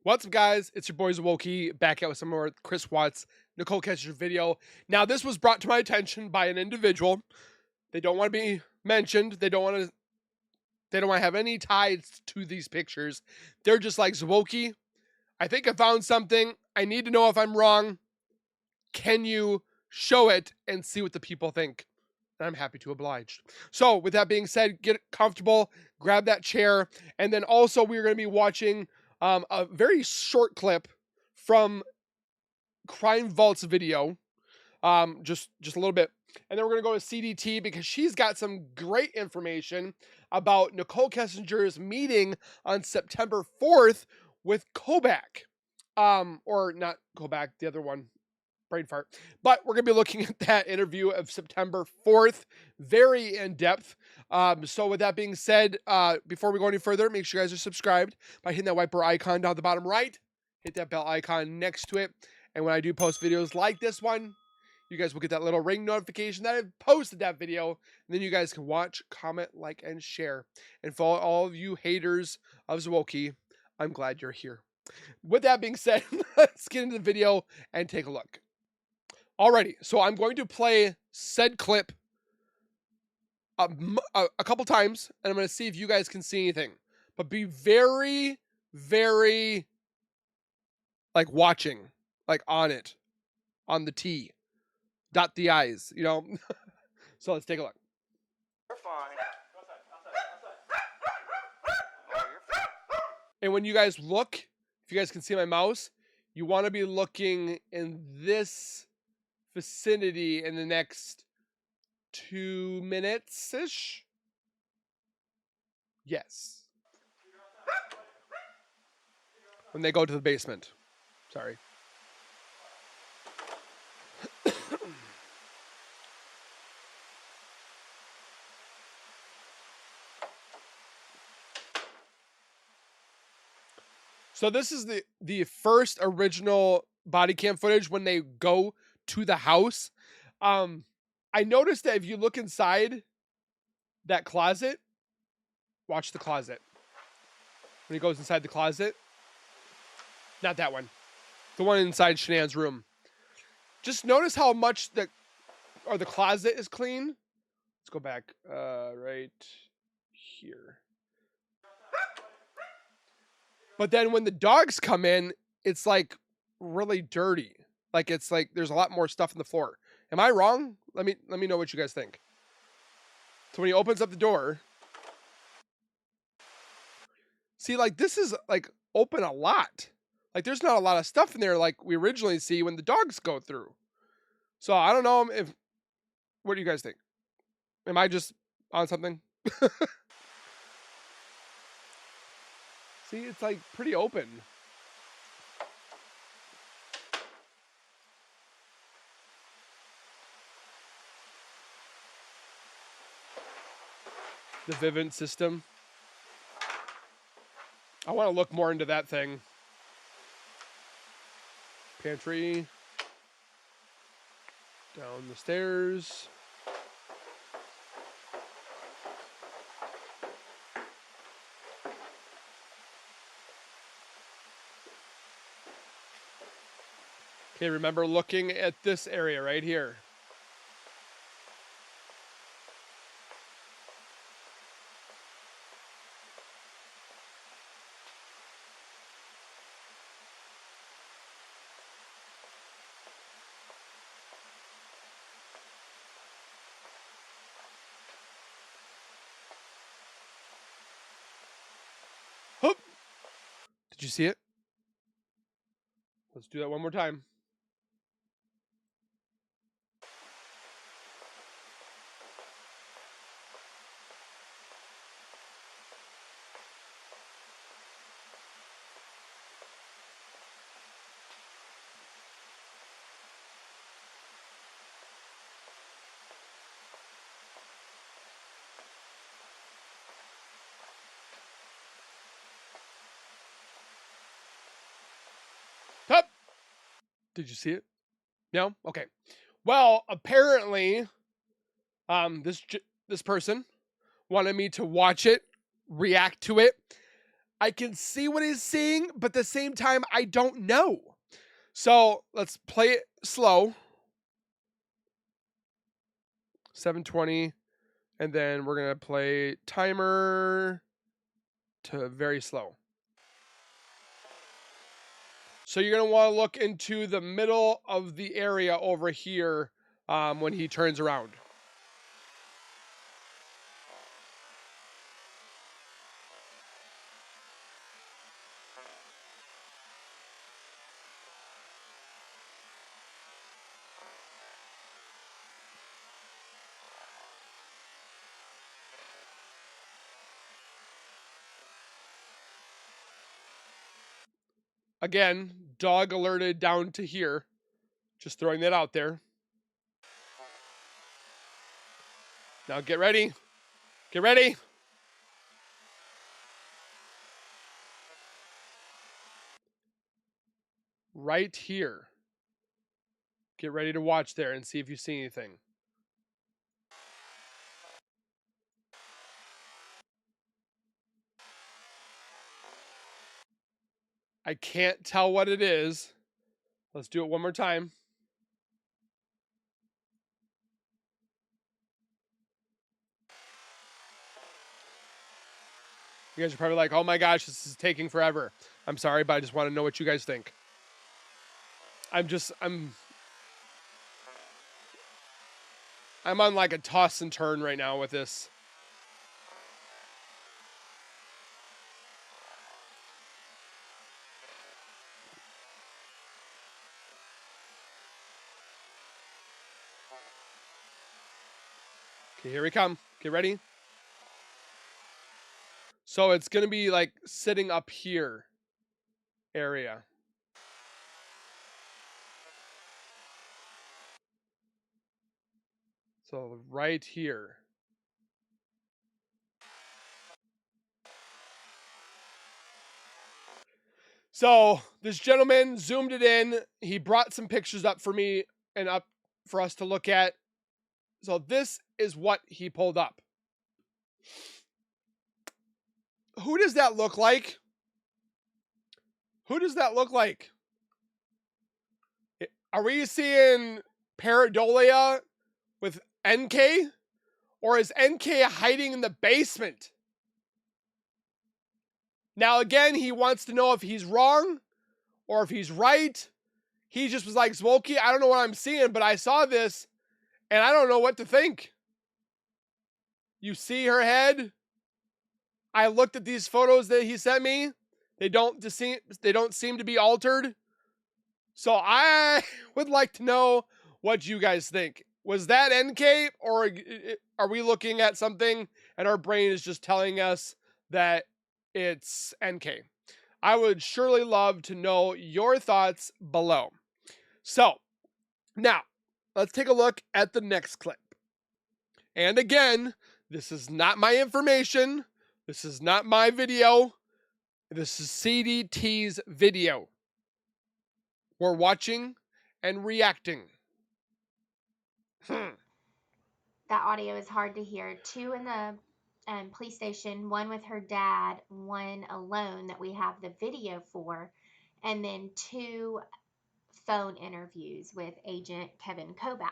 What's up, guys? It's your boy Zwokey back out with some more Chris Watts, Nichol Kessinger video. Now, this was brought to my attention by an individual. They don't want to be mentioned. They don't want to have any ties to these pictures. They're just like, Zwokey, I think I found something. I need to know if I'm wrong. Can you show it and see what the people think? And I'm happy to oblige. So, with that being said, get comfortable, grab that chair, and then also we're going to be watching a very short clip from Crime Vault's video, just a little bit, and then we're gonna go to CDT because she's got some great information about Nichol Kessinger's meeting on September 4th with Kobach, or not Kobach, the other one, brain fart. But we're gonna be looking at that interview of September 4th, very in depth. So with that being said, before we go any further, make sure you guys are subscribed by hitting that white bar icon down the bottom right. Hit that bell icon next to it. And when I do post videos like this one, you guys will get that little ring notification that I've posted that video. And then you guys can watch, comment, like, and share. And for all of you haters of Zwokey, I'm glad you're here. With that being said, let's get into the video and take a look. Alrighty, so I'm going to play said clip a couple times, and I'm going to see if you guys can see anything. But be very, very, like, watching, like, on it, on the T. Dot the I's, you know? So let's take a look. You're fine. And when you guys look, if you guys can see my mouse, you want to be looking in this vicinity in the next 2 minutes-ish. Yes. When they go to the basement. Sorry. So this is the first original body cam footage when they go to the house. I noticed that if you look inside that closet, watch the closet. When he goes inside the closet, not that one, the one inside Shanann's room. Just notice how much the closet is clean. Let's go back right here. But then when the dogs come in, it's like really dirty. Like it's like there's a lot more stuff on the floor. Am I wrong? Let me know what you guys think. So when he opens up the door, see, like this is like open a lot. Like there's not a lot of stuff in there like we originally see when the dogs go through. So I don't know if, what do you guys think? Am I just on something? See, it's like pretty open. The Vivint system. I want to look more into that thing. Pantry. Down the stairs. Okay, remember looking at this area right here. Hoop. Did you see it? Let's do that one more time. Up. Did you see it? No? Okay. Well, apparently, this person wanted me to watch it, react to it. I can see what he's seeing, but at the same time, I don't know. So let's play it slow. 720. And then we're going to play timer to very slow. So you're going to want to look into the middle of the area over here when he turns around. Again, dog alerted down to here. Just throwing that out there. Now get ready. Get ready. Right here. Get ready to watch there and see if you see anything. I can't tell what it is. Let's do it one more time. You guys are probably like, oh my gosh, this is taking forever. I'm sorry, but I just want to know what you guys think. I'm on like a toss and turn right now with this. Okay, here we come. Get ready. So it's going to be like sitting up here area. So right here. So this gentleman zoomed it in. He brought some pictures up for me and up for us to look at. So this is what he pulled up. Who does that look like? Who does that look like? Are we seeing pareidolia with NK? Or is NK hiding in the basement? Now, again, he wants to know if he's wrong or if he's right. He just was like, Smokey, I don't know what I'm seeing, but I saw this and I don't know what to think. You see her head? I looked at these photos that he sent me. They don't seem to be altered. So I would like to know what you guys think. Was that NK, or are we looking at something and our brain is just telling us that it's NK? I would surely love to know your thoughts below. So now let's take a look at the next clip. And again, this is not my information. This is not my video. This is CDT's video. We're watching and reacting. That audio is hard to hear. Two in the police station, one with her dad, one alone that we have the video for, and then two phone interviews with Agent Kevin Koback.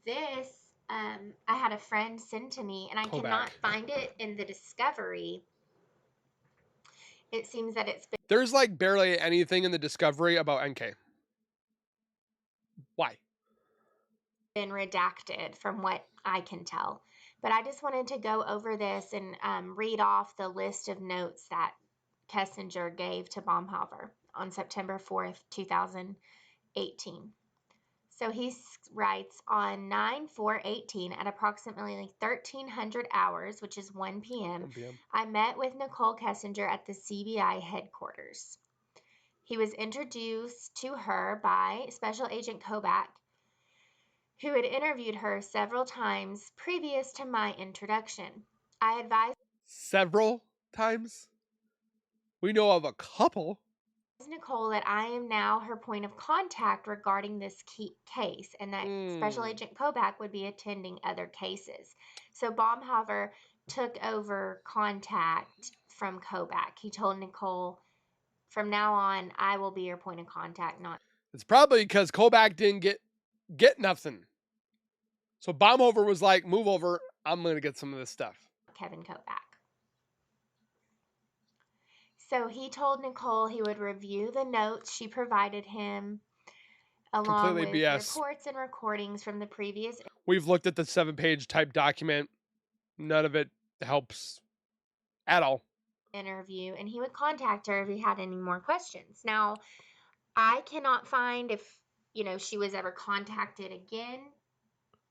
This, I had a friend send to me, and I cannot find it in the discovery. It seems that it's been... There's like barely anything in the discovery about NK. Why? Been redacted from what I can tell. But I just wanted to go over this and read off the list of notes that Kessinger gave to Baumhover on September 4th, 2018. So he writes, on 9/4/18 at approximately 1300 hours, which is 1 p.m., I met with Nichol Kessinger at the CBI headquarters. He was introduced to her by Special Agent Koback, who had interviewed her several times previous to my introduction. I advised several times? We know of a couple. Nichol that I am now her point of contact regarding this case, and that Special Agent Koback would be attending other cases. So Baumhover took over contact from Kobach. He told Nichol, from now on, I will be your point of contact, not. It's probably because Kobach didn't get nothing. So Baumhofer was like, move over. I'm going to get some of this stuff. Kevin Kobach. So he told Nichol he would review the notes she provided him along Completely with BS. reports and recordings from the previous. We've looked at the 7-page type document. None of it helps at all. Interview, and he would contact her if he had any more questions. Now, I cannot find if, she was ever contacted again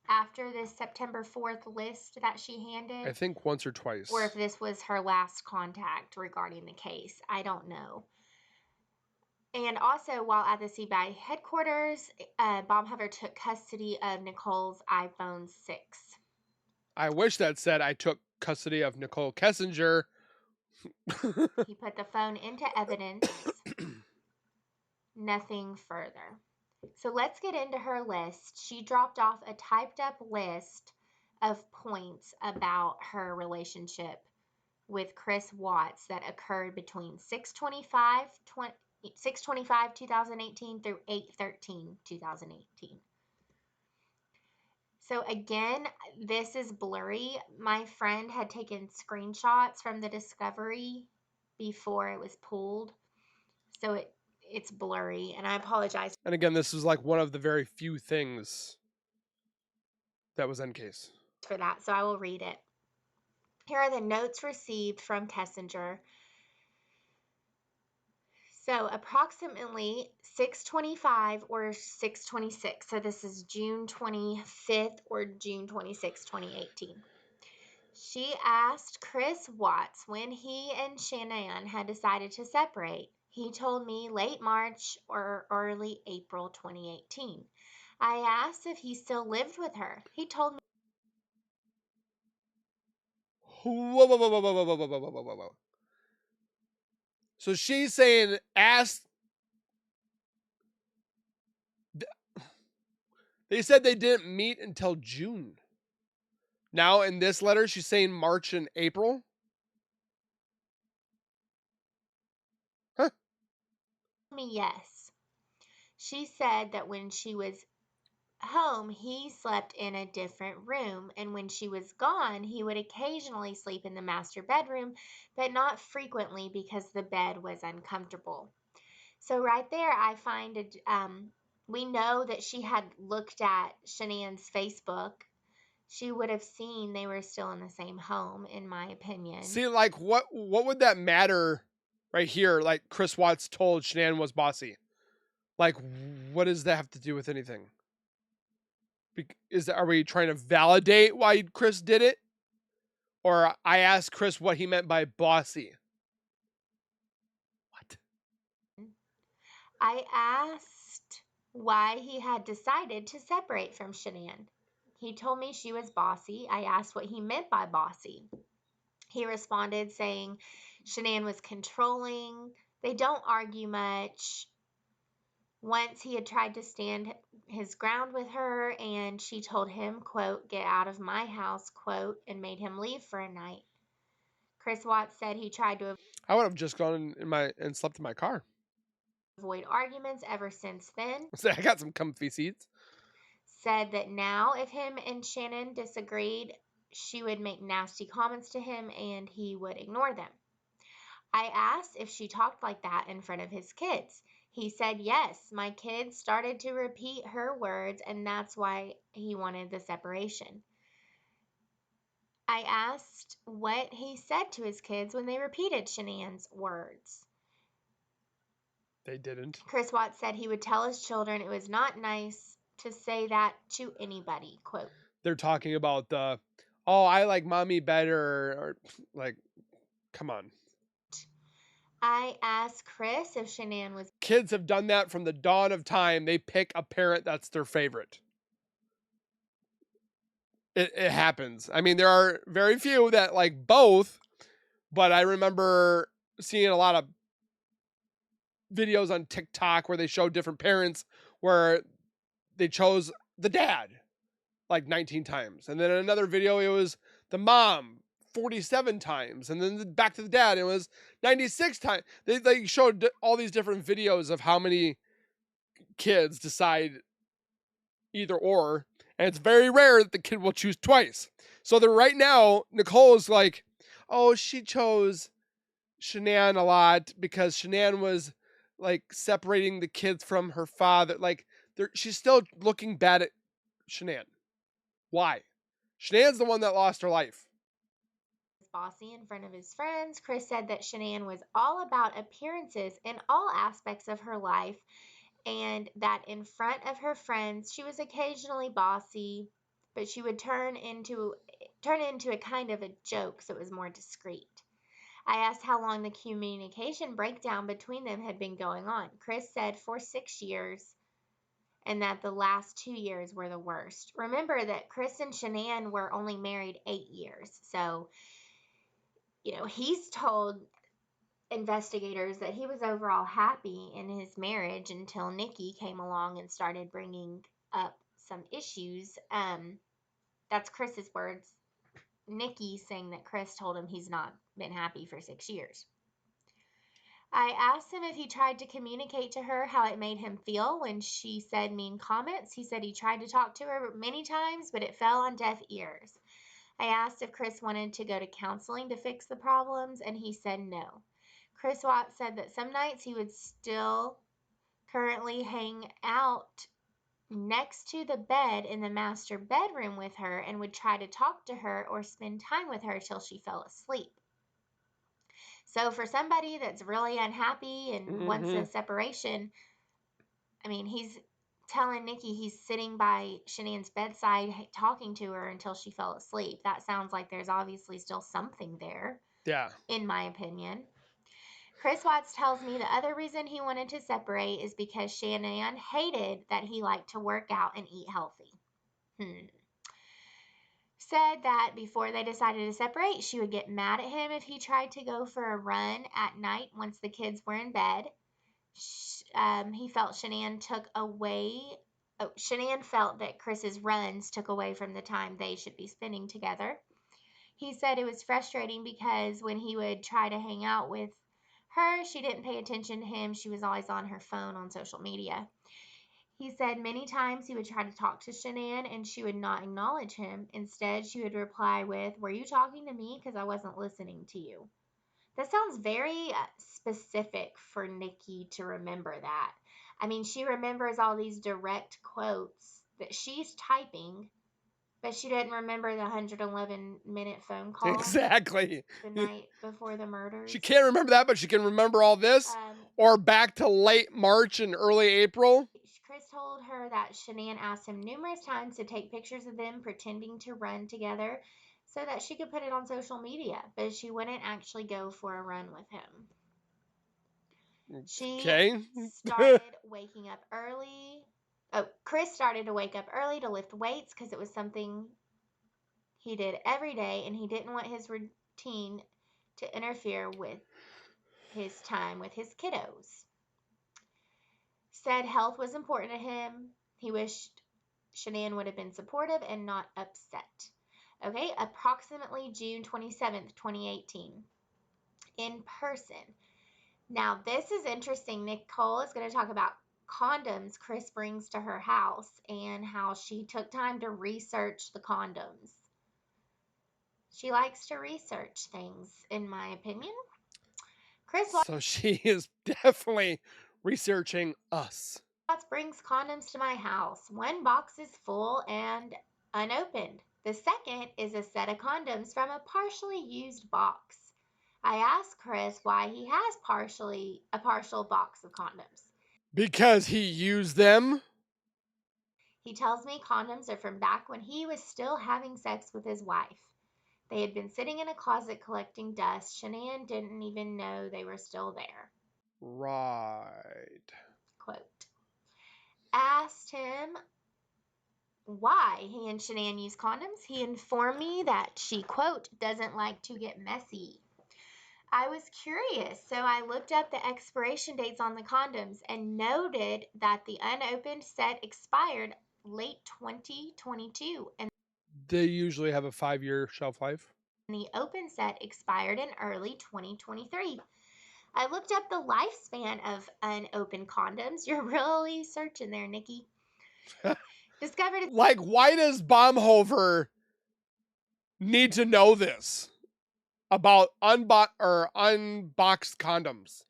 after this September 4th list that she handed. I think once or twice. Or if this was her last contact regarding the case. I don't know. And also, while at the CBI headquarters, Baumhofer took custody of Nichol's iPhone 6. I wish that said I took custody of Nichol Kessinger. He put the phone into evidence. Nothing further. So let's get into her list. She dropped off a typed up list of points about her relationship with Chris Watts that occurred between 6/25/2018 through 8/13/2018. So again, this is blurry. My friend had taken screenshots from the discovery before it was pulled. So it's blurry, and I apologize. And again, this is like one of the very few things that was in case. For that, so I will read it. Here are the notes received from Kessinger. So approximately 6:25 or 6:26. So this is June 25th or June 26th, 2018. She asked Chris Watts when he and Shanann had decided to separate. He told me late March or early April 2018. I asked if he still lived with her. He told me. Whoa, whoa, whoa, whoa, whoa, whoa, whoa, whoa, whoa, whoa, whoa. So she's saying, they said they didn't meet until June. Now in this letter, she's saying March and April. Huh. Me yes. She said that when she was home, he slept in a different room, and when she was gone, he would occasionally sleep in the master bedroom, but not frequently because the bed was uncomfortable. So right there, I find it. We know that she had looked at Shanann's Facebook. She would have seen they were still in the same home, in my opinion. See, like what would that matter right here? Like Chris Watts told Shanann was bossy. Like, what does that have to do with anything? Are we trying to validate why Chris did it? Or I asked Chris what he meant by bossy. What? I asked why he had decided to separate from Shanann. He told me she was bossy. I asked what he meant by bossy. He responded saying Shanann was controlling. They don't argue much. Once he had tried to stand his ground with her, and she told him, quote, "Get out of my house," quote, and made him leave for a night. Chris Watts said he tried to I would have just gone and slept in my car. avoid arguments ever since then. I got some comfy seats. Said that now if him and Shanann disagreed, she would make nasty comments to him and he would ignore them. I asked if she talked like that in front of his kids. He said yes, my kids started to repeat her words, and that's why he wanted the separation. I asked what he said to his kids when they repeated Shanann's words. They didn't. Chris Watts said he would tell his children it was not nice to say that to anybody, quote. They're talking about I like mommy better, or like, come on. I asked Chris if Shanann was. Kids have done that from the dawn of time. They pick a parent that's their favorite. It happens. I mean, there are very few that like both, but I remember seeing a lot of videos on TikTok where they show different parents where they chose the dad like 19 times. And then in another video, it was the mom 47 times, and then back to the dad, it was 96 times. They showed all these different videos of how many kids decide either or, and it's very rare that the kid will choose twice. So they're right now, Nicole's like, oh, she chose Shanann a lot because Shanann was like separating the kids from her father. Like, she's still looking bad at Shanann. Why? Shanann's the one that lost her life. Bossy in front of his friends. Chris said that Shanann was all about appearances in all aspects of her life, and that in front of her friends she was occasionally bossy, but she would turn into a kind of a joke, so it was more discreet. I asked how long the communication breakdown between them had been going on. Chris said for 6 years, and that the last 2 years were the worst. Remember that Chris and Shanann were only married 8 years, so he's told investigators that he was overall happy in his marriage until Nikki came along and started bringing up some issues. That's Chris's words. Nikki saying that Chris told him he's not been happy for 6 years. I asked him if he tried to communicate to her how it made him feel when she said mean comments. He said he tried to talk to her many times, but it fell on deaf ears. I asked if Chris wanted to go to counseling to fix the problems, and he said no. Chris Watts said that some nights he would still currently hang out next to the bed in the master bedroom with her and would try to talk to her or spend time with her till she fell asleep. So for somebody that's really unhappy and wants Mm-hmm. a separation, I mean, he's telling Nikki he's sitting by Shanann's bedside talking to her until she fell asleep. That sounds like there's obviously still something there, Yeah. in my opinion. Chris Watts tells me the other reason he wanted to separate is because Shanann hated that he liked to work out and eat healthy. Said that before they decided to separate, she would get mad at him if he tried to go for a run at night once the kids were in bed. He felt Shanann took away. Oh, Shanann felt that Chris's runs took away from the time they should be spending together. He said it was frustrating because when he would try to hang out with her, she didn't pay attention to him. She was always on her phone on social media. He said many times he would try to talk to Shanann and she would not acknowledge him. Instead, she would reply with, "Were you talking to me? Because I wasn't listening to you." That sounds very specific for Nikki to remember that. I mean, she remembers all these direct quotes that she's typing, but she doesn't remember the 111-minute phone call Exactly. the night before the She murders. can't remember that, but she can remember all this. Um, Or back to late March and early April. Chris told her that Shanann asked him numerous times to take pictures of them pretending to run together so that she could put it on social media, but she wouldn't actually go for a run with him. She Okay. started waking up early. Oh, Chris started to wake up early to lift weights because it was something he did every day, and he didn't want his routine to interfere with his time with his kiddos. Said health was important to him. He wished Shanann would have been supportive and not upset. Okay, approximately June 27th, 2018, in person. Now, this is interesting. Nicole is going to talk about condoms Chris brings to her house and how she took time to research the condoms. She likes to research things, in my opinion. Chris So she is definitely researching us. Watts brings condoms to my house. One box is full and unopened. The second is a set of condoms from a partially used box. I asked Chris why he has a partial box of condoms. Because he used them. He tells me condoms are from back when he was still having sex with his wife. They had been sitting in a closet collecting dust. Shanann didn't even know they were still there. Right. Quote. Asked him why he and Shanann use condoms. He informed me that she, quote, doesn't like to get messy. I was curious, so I looked up the expiration dates on the condoms and noted that the unopened set expired late 2022 and They usually have a 5-year shelf life. The open set expired in early 2023. I looked up the lifespan of unopened condoms. You're really searching there, Nikki. Discovered Like, why does Baumhofer need to know this about unboxed condoms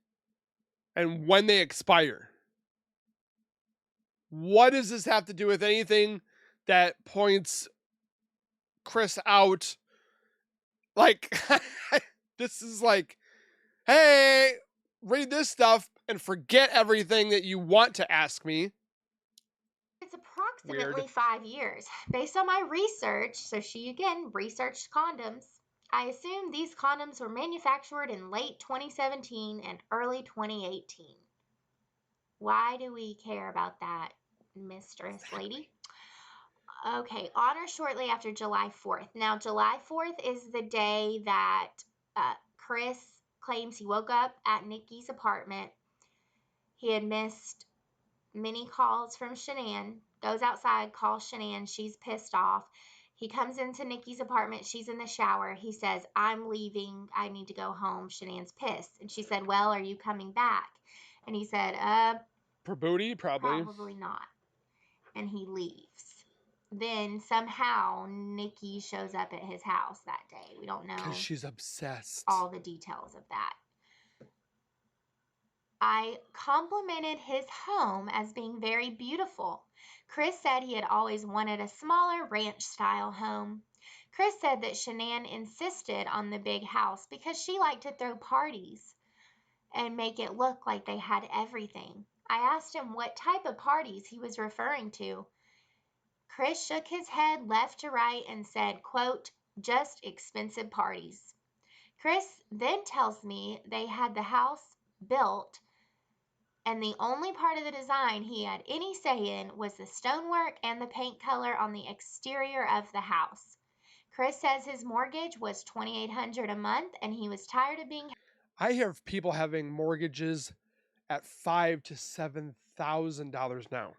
and when they expire? What does this have to do with anything that points Chris out? Like, this is like, hey, read this stuff and forget everything that you want to ask me. it's approximately Weird. 5 years. Based on my research, so she again researched condoms. I assume these condoms were manufactured in late 2017 and early 2018. Why do we care about that, mistress lady? Okay, on or shortly after July 4th. Now, July 4th is the day that Chris claims he woke up at Nikki's apartment. He had missed many calls from Shanann, goes outside, calls Shanann. She's pissed off. He comes into Nikki's apartment. She's in the shower. He says, I'm leaving. I need to go home. Shanann's pissed. And she said, well, are you coming back? And he said, For booty, probably. probably not. And he leaves. Then somehow Nikki shows up at his house that day. We don't Because know she's obsessed. all the details of that. I complimented his home as being very beautiful. Chris said he had always wanted a smaller ranch style home. Chris said that Shanann insisted on the big house because she liked to throw parties and make it look like they had everything. I asked him what type of parties he was referring to. Chris shook his head left to right and said, quote, just expensive parties. Chris then tells me they had the house built and the only part of the design he had any say in was the stonework and the paint color on the exterior of the house. Chris says his mortgage was $2,800 a month and he was tired of being I hear of people having mortgages at $5,000 to $7,000 now.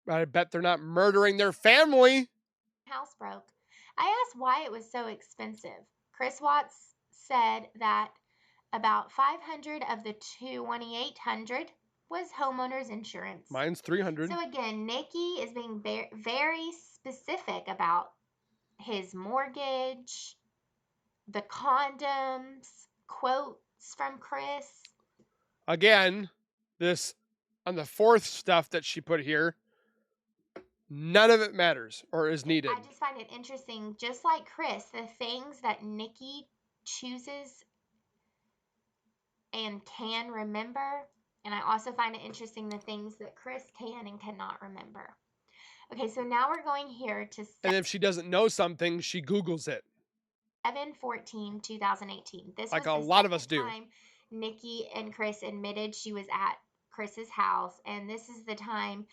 I bet they're not murdering their family. housebroke. I asked why it was so expensive. Chris Watts said that about 500 of the 2,800 was homeowners insurance. Mine's 300. So again, Nikki is being very specific about his mortgage, the condoms, quotes from Chris. Again, this on the fourth stuff that she put here, none of it matters or is needed. I just find it interesting, just like Chris, the things that Nikki chooses and can remember. And I also find it interesting the things that Chris can and cannot remember. Okay, so now we're going here to And if she doesn't know something, she Googles it. 7/14/2018. This Like was a the lot of us second do. time Nikki and Chris admitted she was at Chris's house, and this is the time,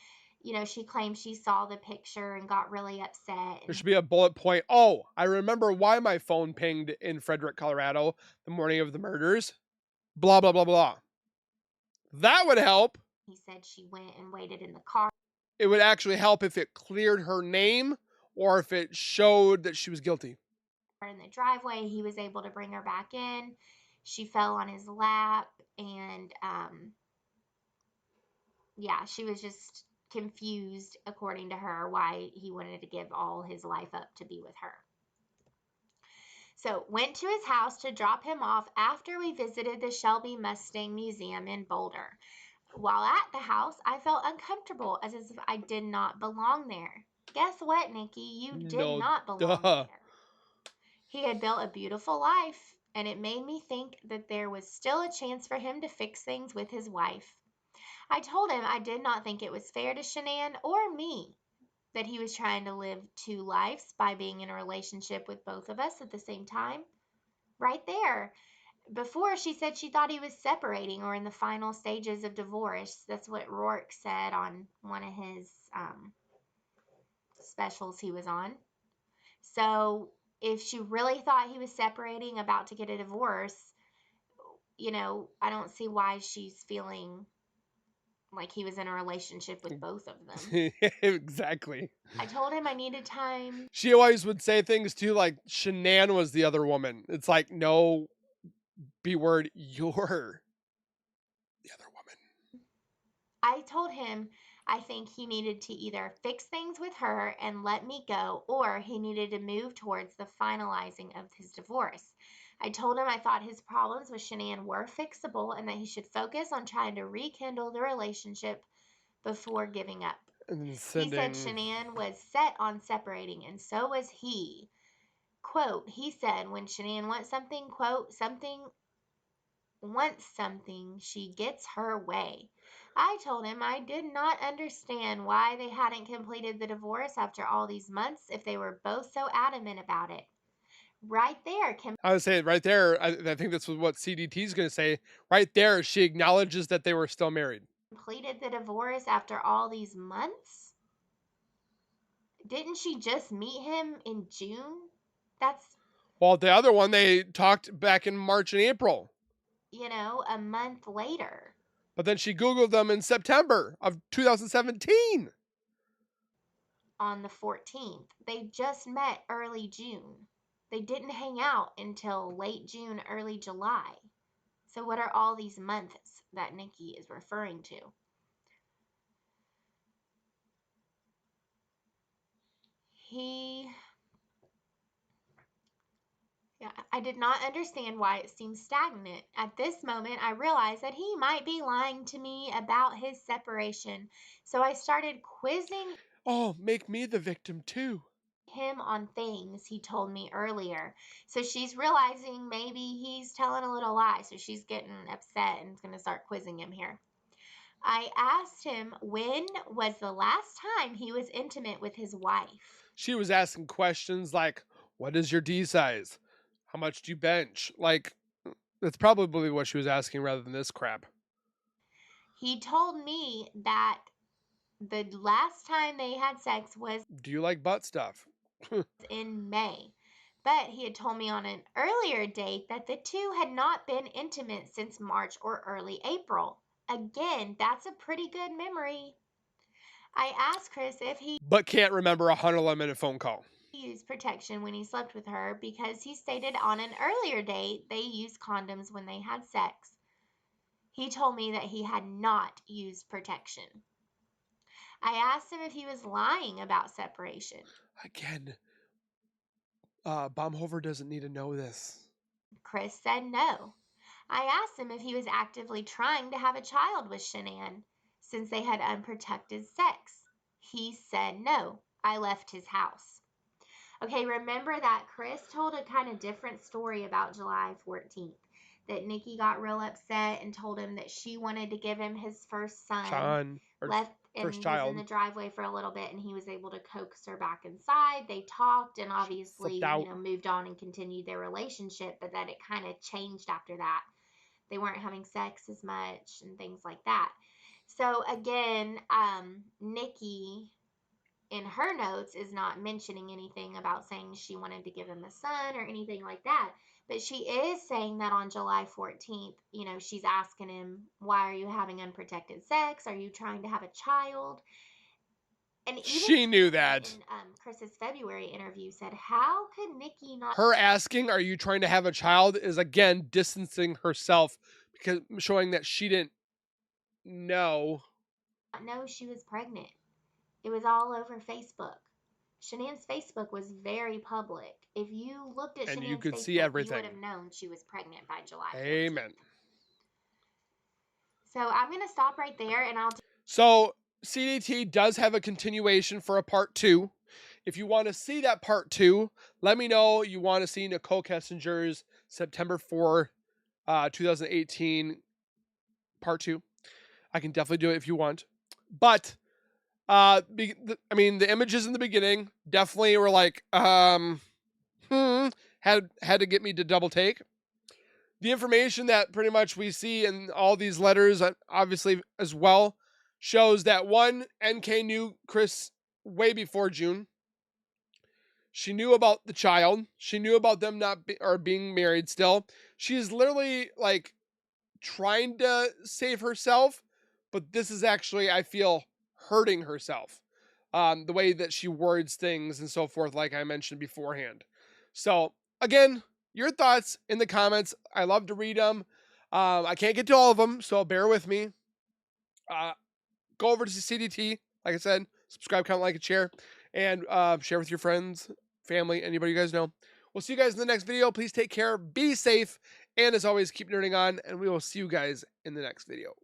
she claimed she saw the picture and got really upset. There should be a bullet point. Oh, I remember why my phone pinged in Frederick, Colorado, the morning of the murders. Blah, blah, blah, blah. That would help. He said she went and waited in the car It would actually help if it cleared her name or if it showed that she was guilty. in the driveway. He was able to bring her back in. She fell on his lap, and yeah, she was just confused, according to her, why he wanted to give all his life up to be with her. So went to his house to drop him off after we visited the Shelby Mustang Museum in Boulder. While at the house, I felt uncomfortable as if I did not belong there. Guess what, Nikki? You did No, not belong duh. there. He had built a beautiful life, and it made me think that there was still a chance for him to fix things with his wife. I told him I did not think it was fair to Shanann or me that he was trying to live two lives by being in a relationship with both of us at the same time. Right there. Before, she said she thought he was separating or in the final stages of divorce. That's what Rourke said on one of his specials he was on. So if she really thought he was separating, about to get a divorce, I don't see why she's feeling like he was in a relationship with both of them. Exactly. I told him I needed time. She always would say things too, like Shanann was the other woman. It's like, no, B word, you're the other woman. I told him I think he needed to either fix things with her and let me go, or he needed to move towards the finalizing of his divorce. I told him I thought his problems with Shanann were fixable and that he should focus on trying to rekindle the relationship before giving up. And He said sending. Shanann was set on separating, and so was he. Quote, he said, when Shanann wants something, quote, something, she gets her way. I told him I did not understand why they hadn't completed the divorce after all these months if they were both so adamant about it. Right there, I would say right there, I think that's what CDT is going to say. Right there, she acknowledges that they were still married. completed the divorce after all these months? Didn't she just meet him in June? That's, Well, the other one, they talked back in March and April. a month later. But then she Googled them in September of 2017. On the 14th. They just met early June. They didn't hang out until late June, early July. So, what are all these months that Nikki is referring to? He, yeah, I did not understand why it seemed stagnant. At this moment, I realized that he might be lying to me about his separation. So, I started quizzing Oh, make me the victim too. him on things he told me earlier. So she's realizing maybe he's telling a little lie. So she's getting upset and is going to start quizzing him here. I asked him when was the last time he was intimate with his wife. She was asking questions like, what is your D size? How much do you bench? Like, that's probably what she was asking rather than this crap. He told me that the last time they had sex was Do you like butt stuff? in May. But he had told me on an earlier date that the two had not been intimate since March or early April. Again, that's a pretty good memory. I asked Chris if he But can't remember a 111-minute phone call. used protection when he slept with her because he stated on an earlier date they used condoms when they had sex. He told me that he had not used protection. I asked him if he was lying about separation. Again, Baumhofer doesn't need to know this. Chris said no. I asked him if he was actively trying to have a child with Shanann since they had unprotected sex. He said no. I left his house. Okay, remember that Chris told a kind of different story about July 14th. That Nikki got real upset and told him that she wanted to give him his first son. Sean, or Left first and was in child, the driveway for a little bit, and he was able to coax her back inside. They talked and obviously, flipped out. moved on and continued their relationship, but that it kind of changed after that. They weren't having sex as much and things like that. So again, Nikki in her notes is not mentioning anything about saying she wanted to give him a son or anything like that. But she is saying that on July 14th, she's asking him, why are you having unprotected sex? Are you trying to have a child? And even She knew Shannon that. in Chris's February interview said, how could Nikki not Her asking, "Are you trying to have a child?" is again distancing herself because showing that she didn't know. know she was pregnant? It was all over Facebook. Shanann's Facebook was very public. If you looked at And you Shanann's could see Facebook, you would everything. have known she was pregnant by July 14th. Amen. So I'm going to stop right there and I'll So CDT does have a continuation for a part 2. If you want to see that part 2, let me know you want to see Nichol Kessinger's September 4, 2018 part 2. I can definitely do it if you want. But the images in the beginning definitely were like had to get me to double take. The information that pretty much we see in all these letters, obviously as well, shows that one, NK knew Chris way before June. She knew about the child. She knew about them not being married still. She's literally like trying to save herself, but this is actually, I feel, hurting herself. The way that she words things and so forth, like I mentioned beforehand. So, again, your thoughts in the comments. I love to read them. I can't get to all of them, so bear with me. Uh, Go over to CDT, like I said, subscribe, comment, like, and share, and share with your friends, family, anybody you guys know. We'll see you guys in the next video. Please take care, be safe, and as always, keep nerding on, and we will see you guys in the next video.